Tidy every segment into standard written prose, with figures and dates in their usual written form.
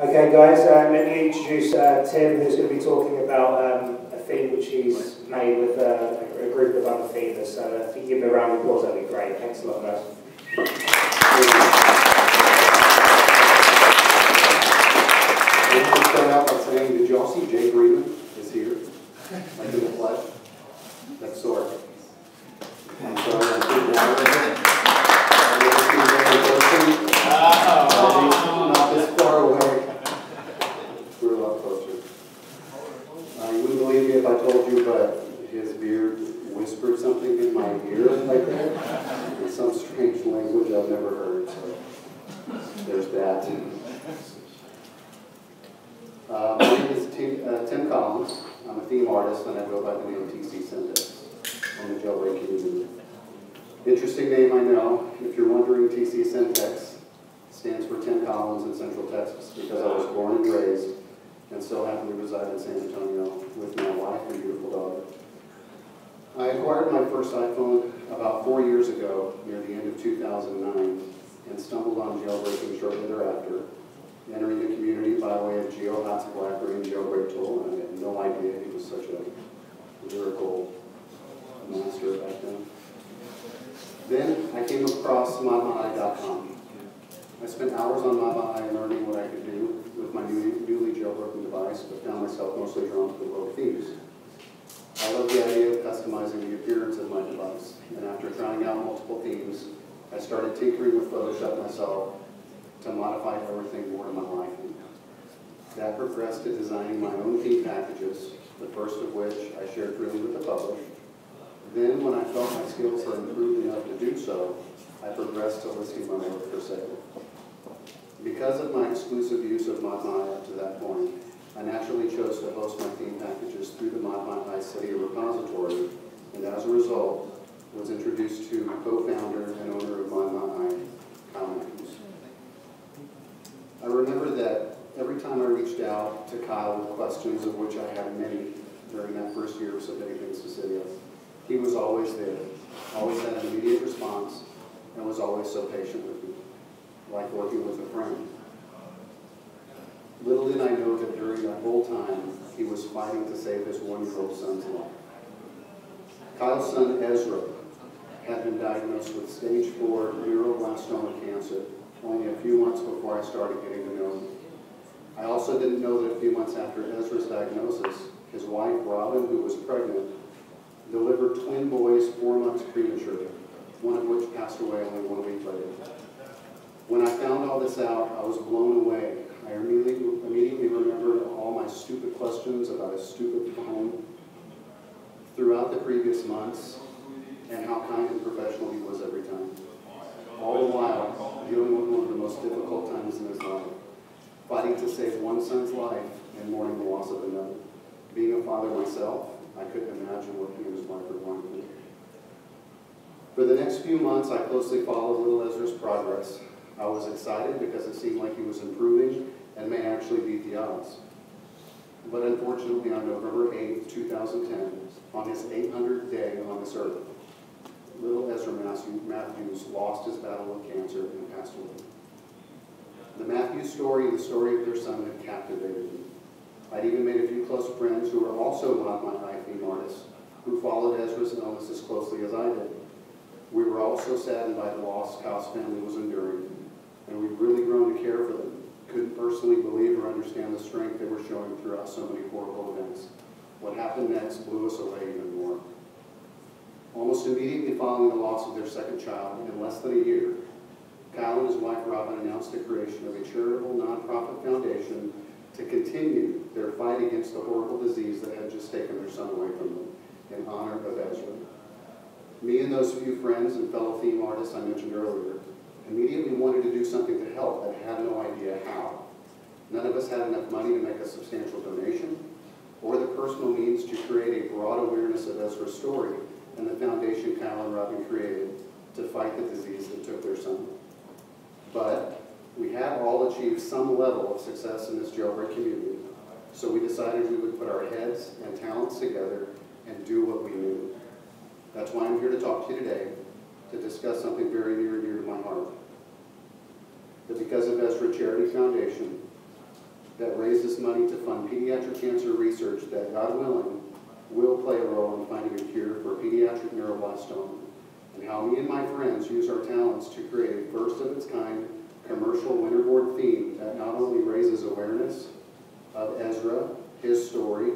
Okay guys, let me introduce Tim, who's going to be talking about a theme which he's made with a group of other themers. So if you give him a round of applause, that'd be great. Thanks a lot, guys. I'm going to start out by saying, did y'all see Jailbreakcon is here? Like in the flesh? That's sword. And so I'm going to keep down. Not this far away. We're a lot closer. You wouldn't believe me if I told you, but his beard whispered something in my ear like that. In some strange language I've never heard. So there's that. My name is Tim Collins. I'm a theme artist, and I go by the name TCcentex on the Jailbreak community. Interesting name, I know. If you're wondering, TCcentex stands for Tim Collins in Central Texas, because I was born and raised and so happily reside in San Antonio with my wife and beautiful daughter. I acquired my first iPhone about 4 years ago, near the end of 2009, and stumbled on jailbreaking shortly thereafter, entering the community by way of GeoHot's BlackBerry and jailbreak tool, and I had no idea he was such a lyrical master back then. Then I came across ModMyi.com. I spent hours on ModMyi learning what I could do with my newly jailbroken device, but found myself mostly drawn to the world of themes. I love the idea of customizing the appearance of my device, and after trying out multiple themes, I started tinkering with Photoshop myself to modify everything more to my liking. That progressed to designing my own theme packages, the first of which I shared freely with the public. Then, when I felt my skills had improved enough to do so, I progressed to listing my work for sale. Because of my exclusive use of ModMyi up to that point, I naturally chose to host my theme packages through the ModMyi City repository, and as a result, was introduced to co-founder and owner of ModMyi, Kyle. I remember that every time I reached out to Kyle with questions, of which I had many during that first year of submitting things to Cydia, he was always there, always had an immediate response, and was always so patient with me, like working with a friend. Little did I know that during that whole time, he was fighting to save his 1-year-old son's life. Kyle's son, Ezra, had been diagnosed with stage 4 neuroblastoma cancer only a few months before I started getting to know him. I also didn't know that a few months after Ezra's diagnosis, his wife, Robin, who was pregnant, delivered twin boys 4 months prematurely, one of which passed away only 1 week later. When I found all this out, I was blown away. I immediately remembered all my stupid questions about his stupid phone throughout the previous months, and how kind and professional he was every time. All the while, dealing with one of the most difficult times in his life, fighting to save one son's life and mourning the loss of another. Being a father myself, I couldn't imagine what he and his wife were going through. For the next few months, I closely followed little Ezra's progress. I was excited because it seemed like he was improving and may actually beat the odds. But unfortunately, on November 8th, 2010, on his 800th day on this earth, little Ezra Matthews lost his battle with cancer and passed away. The Matthews story and the story of their son had captivated me. I'd even made a few close friends who were also ModMyi theme artists, who followed Ezra's illness as closely as I did. We were all so saddened by the loss Kyle's family was enduring, and we'd really grown to care for them. Couldn't personally believe or understand the strength they were showing throughout so many horrible events. What happened next blew us away even more. Almost immediately following the loss of their second child, in less than a year, Kyle and his wife Robin announced the creation of a charitable nonprofit foundation to continue their fight against the horrible disease that had just taken their son away from them, in honor of Ezra. Me and those few friends and fellow theme artists I mentioned earlier immediately wanted to do something to help, but had no idea how. None of us had enough money to make a substantial donation, or the personal means to create a broad awareness of Ezra's story and the foundation Kyle and Robin created to fight the disease that took their son. But we have all achieved some level of success in this jailbreak community, so we decided we would put our heads and talents together and do what we knew. That's why I'm here to talk to you today, to discuss something very near and dear to my heart. The Because of Ezra Charity Foundation that raises money to fund pediatric cancer research that, God willing, will play a role in finding a cure for pediatric neuroblastoma, and how me and my friends use our talents to create a first-of-its-kind commercial winterboard theme that not only raises awareness of Ezra, his story,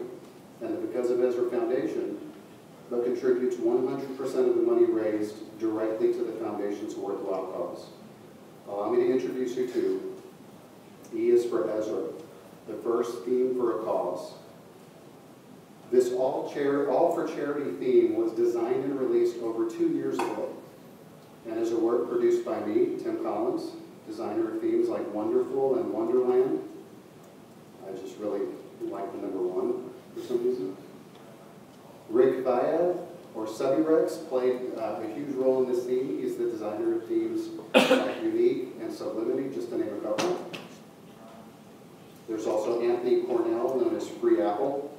and the Because of Ezra Foundation, but contributes 100% of the money raised directly to the Foundation's worthwhile cause. Allow me to introduce you to E is for Ezra, the first theme for a cause. This all for charity theme was designed and released over 2 years ago, and is a work produced by me, Tim Collins, designer of themes like Wonderful and Wonderland. I just really like the number 1 for some reason. Rick Viad, or Subby Rex, played a huge role in this theme. He's the designer of themes like Unique and Sublimity, just to name a couple. There's also Anthony Cornell, known as Free Apple,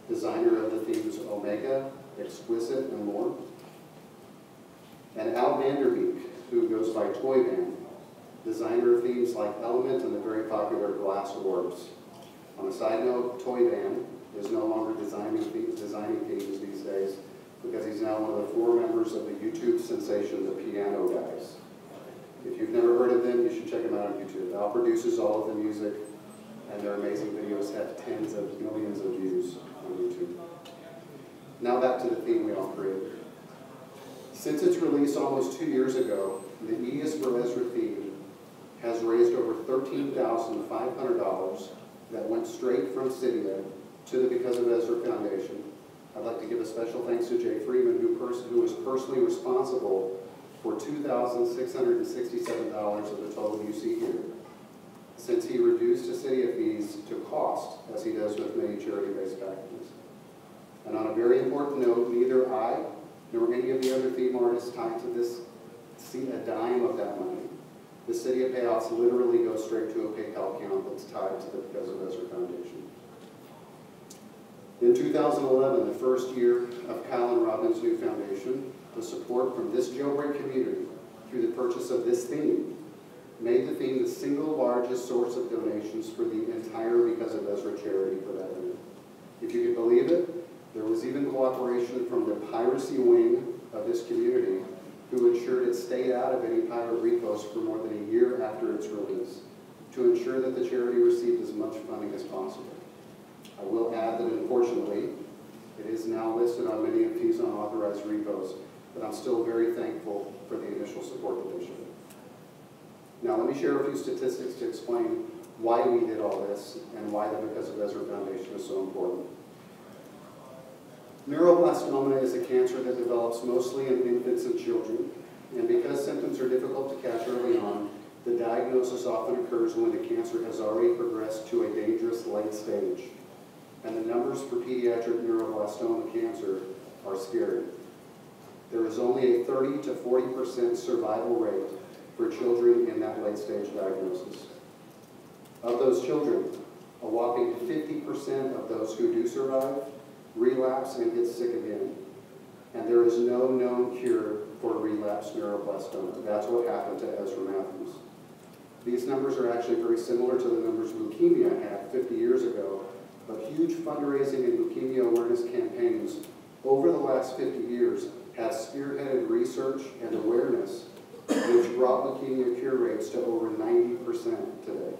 designer of the themes Omega, Exquisite, and more. And Al Vanderbeek, who goes by Toy Van, designer of themes like Element and the very popular Glass Orbs. On a side note, Toy Van is no longer designing themes these days because he's now one of the 4 members of the YouTube sensation, the Piano Guys. If you've never heard of them, you should check them out on YouTube. Al produces all of the music, and their amazing videos have tens of millions of views on YouTube. Now back to the theme we all created. Since its release almost 2 years ago, the E is for Ezra theme has raised over $13,500 that went straight from Cydia to the Because of Ezra Foundation. I'd like to give a special thanks to Jay Freeman, who was personally responsible for $2,667 of the total you see here, since he reduced his Cydia fees to cost, as he does with many charity-based packages. And on a very important note, neither I nor any of the other theme artists tied to this see a dime of that money. The Cydia payouts literally go straight to a PayPal account that's tied to the Because of Ezra Foundation. In 2011, the first year of Kyle and Robin's new foundation, the support from this jailbreak community through the purchase of this theme made the theme the single largest source of donations for the entire Because of Ezra charity for that year. If you could believe it, there was even cooperation from the piracy wing of this community, who ensured it stayed out of any pirate repos for more than a year after its release, to ensure that the charity received as much funding as possible. I will add that unfortunately, it is now listed on many of these unauthorized repos, but I'm still very thankful for the initial support that they showed. Now let me share a few statistics to explain why we did all this and why the Because of Ezra Foundation is so important. Neuroblastoma is a cancer that develops mostly in infants and children, and because symptoms are difficult to catch early on, the diagnosis often occurs when the cancer has already progressed to a dangerous late stage. And the numbers for pediatric neuroblastoma cancer are scary. There is only a 30 to 40% survival rate for children in that late stage diagnosis. Of those children, a whopping 50% of those who do survive relapse and get sick again. And there is no known cure for relapsed neuroblastoma. That's what happened to Ezra Matthews. These numbers are actually very similar to the numbers leukemia had 50 years ago, but huge fundraising and leukemia awareness campaigns over the last 50 years have spearheaded research and awareness, which brought leukemia cure rates to over 90% today.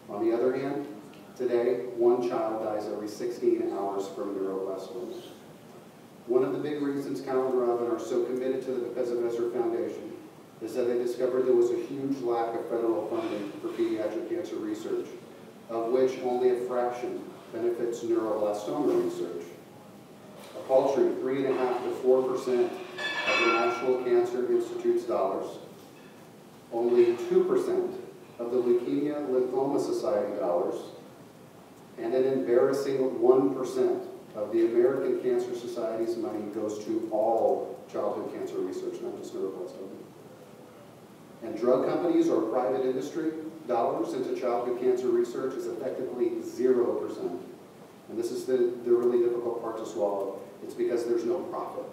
On the other hand, today, 1 child dies every 16 hours from neuroblastoma. One of the big reasons Kyle and Robin are so committed to the Because of Ezra Foundation is that they discovered there was a huge lack of federal funding for pediatric cancer research, of which only a fraction benefits neuroblastoma research. A paltry 3.5% to 4% of the National Cancer Institute's dollars, only 2% of the Leukemia Lymphoma Society dollars, and an embarrassing 1% of the American Cancer Society's money goes to all childhood cancer research, not just neuroblastoma. And drug companies or private industry dollars into childhood cancer research is effectively 0%. And this is the really difficult part to swallow. It's because there's no profit.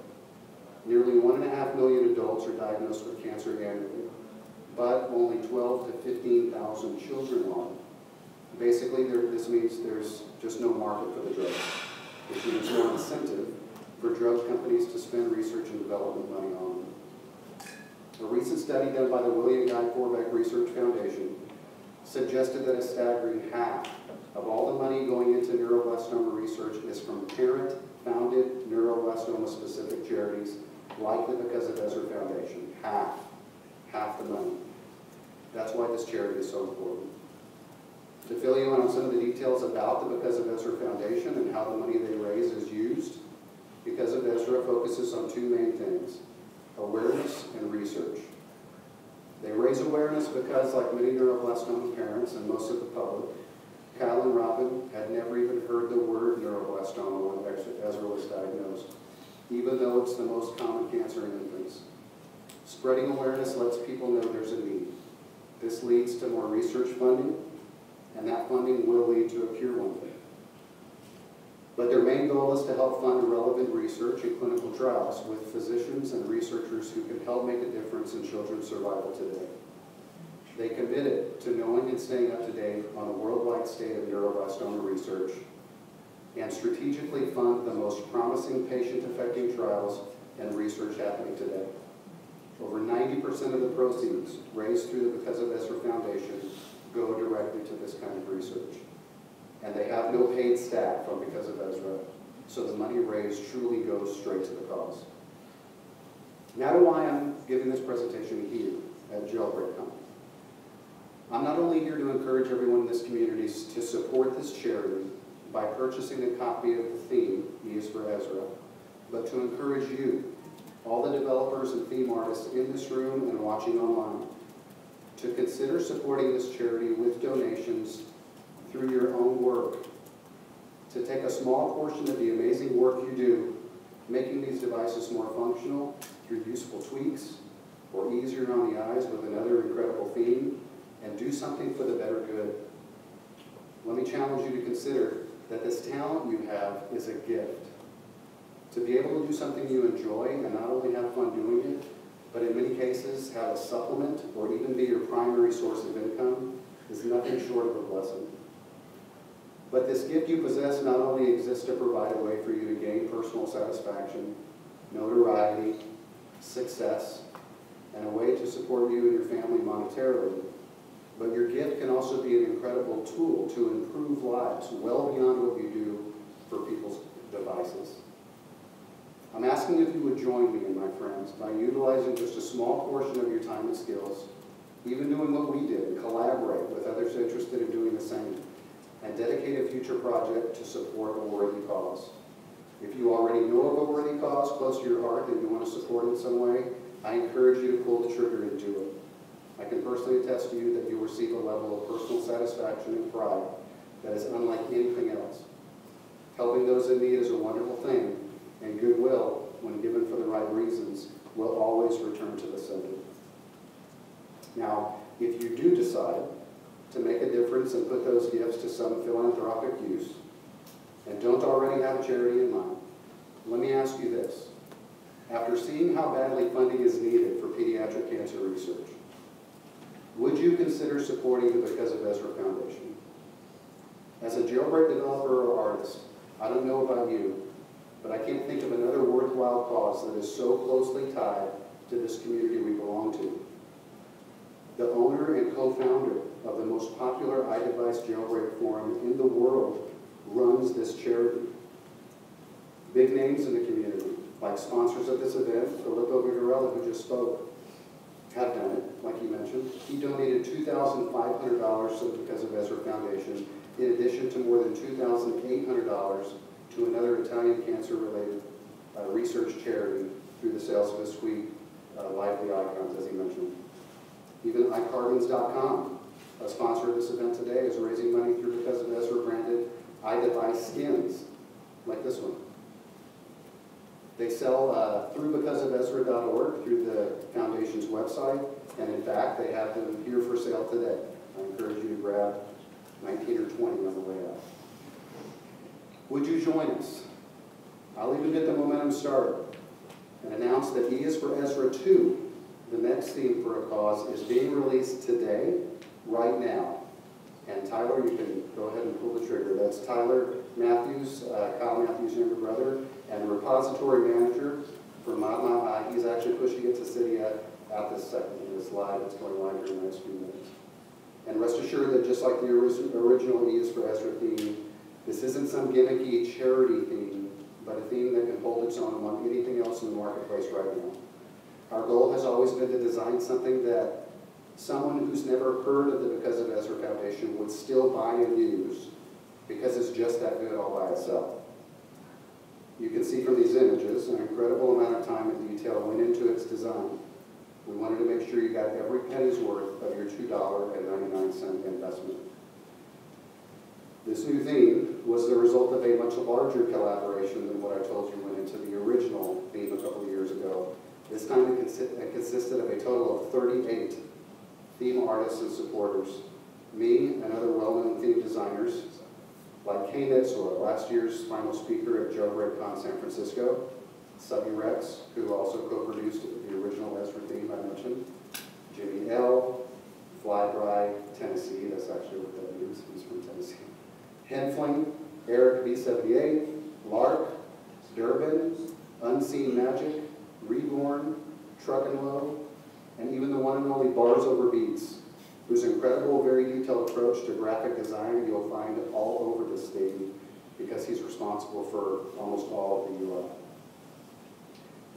Nearly 1.5 million adults are diagnosed with cancer annually, but only 12,000 to 15,000 children are. Basically, this means there's just no market for the drug, which means no incentive for drug companies to spend research and development money on them. A recent study done by the William Guy Forbeck Research Foundation suggested that a staggering half of all the money going into neuroblastoma research is from parent-founded neuroblastoma-specific charities, likely because of Ezra Foundation. Half the money. That's why this charity is so important. To fill you in on some of the details about the Because of Ezra Foundation and how the money they raise is used, Because of Ezra focuses on two main things: awareness and research. They raise awareness because, like many neuroblastoma parents and most of the public, Kyle and Robin had never even heard the word neuroblastoma when Ezra was diagnosed, even though it's the most common cancer in infants. Spreading awareness lets people know there's a need. This leads to more research funding, and that funding will lead to a cure one day. But their main goal is to help fund relevant research and clinical trials with physicians and researchers who can help make a difference in children's survival today. They committed to knowing and staying up to date on the worldwide state of neuroblastoma research and strategically fund the most promising patient-affecting trials and research happening today. Over 90% of the proceeds raised through the Because of Ezra Foundation go directly to this kind of research. And they have no paid staff from Because of Ezra, so the money raised truly goes straight to the cause. Now to why I'm giving this presentation here at JailbreakCon. I'm not only here to encourage everyone in this community to support this charity by purchasing a copy of the theme, E is for Ezra, but to encourage you, all the developers and theme artists in this room and watching online, to consider supporting this charity with donations through your own work, to take a small portion of the amazing work you do, making these devices more functional through useful tweaks, or easier on the eyes with another incredible theme, and do something for the better good. Let me challenge you to consider that this talent you have is a gift. To be able to do something you enjoy and not only have fun doing it, but in many cases have a supplement or even be your primary source of income is nothing short of a blessing. But this gift you possess not only exists to provide a way for you to gain personal satisfaction, notoriety, success, and a way to support you and your family monetarily, but your gift can also be an incredible tool to improve lives well beyond what you do for people's devices. I'm asking if you would join me and my friends by utilizing just a small portion of your time and skills, even doing what we did, and collaborate with others interested in doing the same, and dedicate a future project to support a worthy cause. If you already know of a worthy cause close to your heart that you want to support in some way, I encourage you to pull the trigger and do it. I can personally attest to you that you will receive a level of personal satisfaction and pride that is unlike anything else. Helping those in need is a wonderful thing, and goodwill, when given for the right reasons, will always return to the sender. Now, if you do decide to make a difference and put those gifts to some philanthropic use, and don't already have a charity in mind, let me ask you this. After seeing how badly funding is needed for pediatric cancer research, would you consider supporting the Because of Ezra Foundation? As a Jailbreak developer or artist, I don't know about you, but I can't think of another worthwhile cause that is so closely tied to this community we belong to. The owner and co-founder of the most popular iDevice jailbreak forum in the world runs this charity. Big names in the community, like sponsors of this event, Filippo Vigarella, who just spoke, have done it, like he mentioned. He donated $2,500 to the Because of Ezra Foundation, in addition to more than $2,800 to another Italian cancer-related research charity through the sales of his suite, Lively Icons, as he mentioned. Even iCarbons.com, a sponsor of this event today, is raising money through Because of Ezra branded iDevice skins, like this one. They sell through becauseofezra.org, through the foundation's website, and in fact, they have them here for sale today. I encourage you to grab 19 or 20 on the way out. Would you join us? I'll even get the momentum started and announce that E is for Ezra 2, the next theme for a cause, is being released today, right now. And Tyler, you can go ahead and pull the trigger. That's Tyler Matthews, Kyle Matthews' younger brother, and the repository manager for Monmouth High. He's actually pushing it to city at this second. It's live. It's going live here in the next few minutes. And rest assured that just like the original E is for Ezra theme, this isn't some gimmicky charity theme, but a theme that can hold its own among anything else in the marketplace right now. Our goal has always been to design something that someone who's never heard of the Because of Ezra Foundation would still buy and use because it's just that good all by itself. You can see from these images an incredible amount of time and detail went into its design. We wanted to make sure you got every penny's worth of your $2.99 investment. This new theme was the result of a much larger collaboration than what I told you went into the original theme a couple of years ago. This time it consisted of a total of 38 theme artists and supporters. Me and other well-known theme designers like Kane Ezra, last year's final speaker at Jailbreakcon San Francisco, Subby Rex, who also co-produced the original Ezra theme I mentioned, Jimmy L., Fly Dry, Tennessee, that's actually what that means, he's from Tennessee. Henfling, Eric B78, Lark, Durbin, Unseen Magic, Reborn, Truck and Low, and even the one and only Bars Over Beats, whose incredible, very detailed approach to graphic design you'll find all over this theme because he's responsible for almost all of the UI.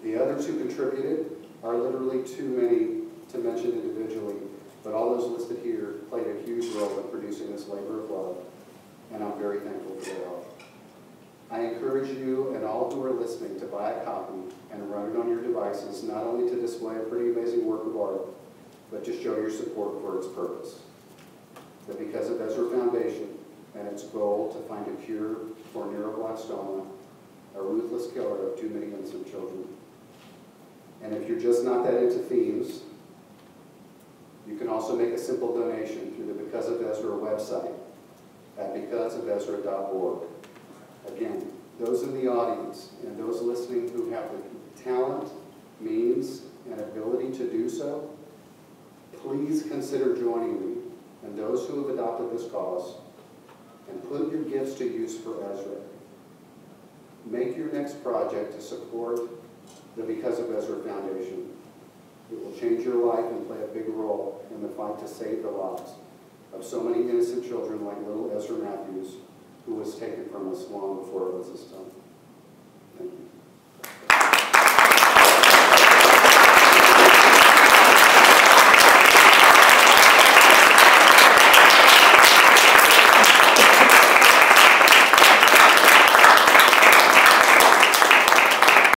The others who contributed are literally too many to mention individually, but all those listed here played a huge role in producing this labor of love, and I'm very thankful for their help. I encourage you and all who are listening to buy a copy and run it on your devices, not only to display a pretty amazing work of art, but to show your support for its purpose. The Because of Ezra Foundation and its goal to find a cure for neuroblastoma, a ruthless killer of too many innocent children. And if you're just not that into themes, you can also make a simple donation through the Because of Ezra website at becauseofezra.org. Again, those in the audience and those listening who have the talent, means, and ability to do so, please consider joining me and those who have adopted this cause and put your gifts to use for Ezra. Make your next project to support the Because of Ezra Foundation. It will change your life and play a big role in the fight to save the lives of so many innocent children like little Ezra Matthews, who was taken from us long before it was his time.